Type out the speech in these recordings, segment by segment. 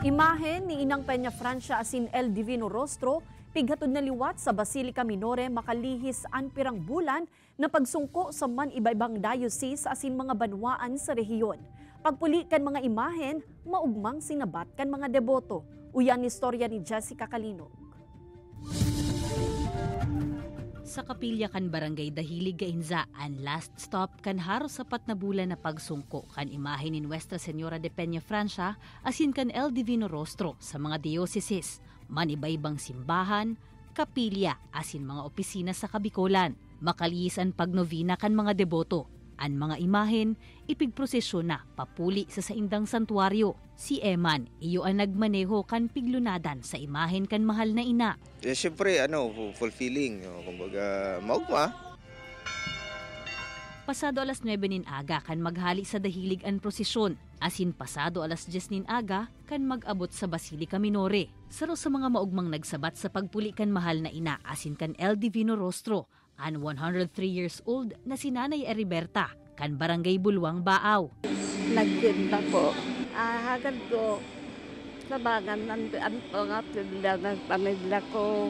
Imahen ni Inang Peña Francia asin El Divino Rostro, pighatod na liwat sa Basilica Minore makalihis an pirang bulan na pagsungko sa man iba-ibang diocese asin mga banwaan sa rehiyon. Pagpuli kan mga imahen, maugmang sinabat kan mga deboto. Uyan istorya ni Jessica Calinog. Sa kapilya kan Barangay Dahilig Gainza, ang last stop kan haro sapat na bulan na pagsungko kan imahe ni Nuestra Señora de Peña Francia asin kan El Divino Rostro sa mga dioceses, man iba-ibang simbahan, kapilya asin mga opisina sa Kabikolan. Makalisan pagnovina kan mga deboto. Ang mga imahen, ipigprosesyon na papuli sa saindang santuaryo. Si Eman, iyo ang nagmaneho kan piglunadan sa imahen kan mahal na ina. Siyempre, fulfilling. Kumbaga, maugma. Pasado alas 9 nin aga kan maghali sa dahilig an prosesyon. Asin pasado alas 10 nin aga kan mag-abot sa Basilica Minore. Saro sa mga maugmang nagsabat sa pagpuli kan mahal na ina asin kan El Divino Rostro, an 103 years old na si Nanay Heriberta kan Barangay Bulwang, Baaw. Nagtinda po. Hagad ko sabangan ng mga pibla ng pamilya ko.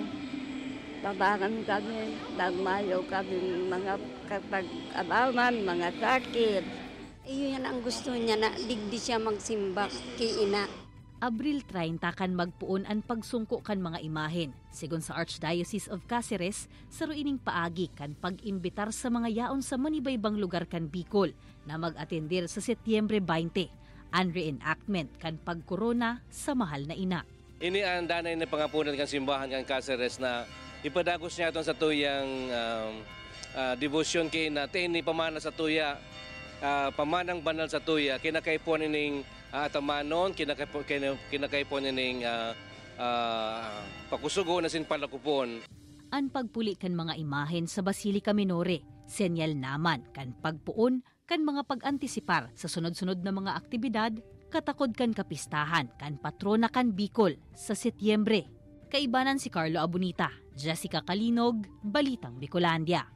Tabangan kami, nagmayo kami mga katag-alaman, mga sakit. Iyon ang gusto niya na digdi siya magsimba kay ina. Abril 30 kan magpuon ang pagsungko kan mga imahen. Sigon sa Archdiocese of Cáceres, saruining paagi kan pag-imbitar sa mga yaon sa manibaybang lugar kan Bicol na mag-atendir sa Setyembre 20. Ang reenactment kan pagkorona sa mahal na ina. Ini ang danay na pangapunan kan simbahan kan Cáceres na ipadagos niya itong sa tuyang devotion kay ina. Ni pamana sa tuya, pamanang banal sa tuya, kinakaipon ining atamanon, kinakaipon ining pakusugo na sin palakupon. Ang pagpuli kan mga imahen sa Basilica Minore, senyal naman kan pagpuon kan mga pag-antisipar sa sunod-sunod na mga aktibidad, katakod kan kapistahan kan patrona kan Bicol sa Setyembre. Kaibanan si Carlo Abunita, Jessica Calinog, Balitang Bicolandia.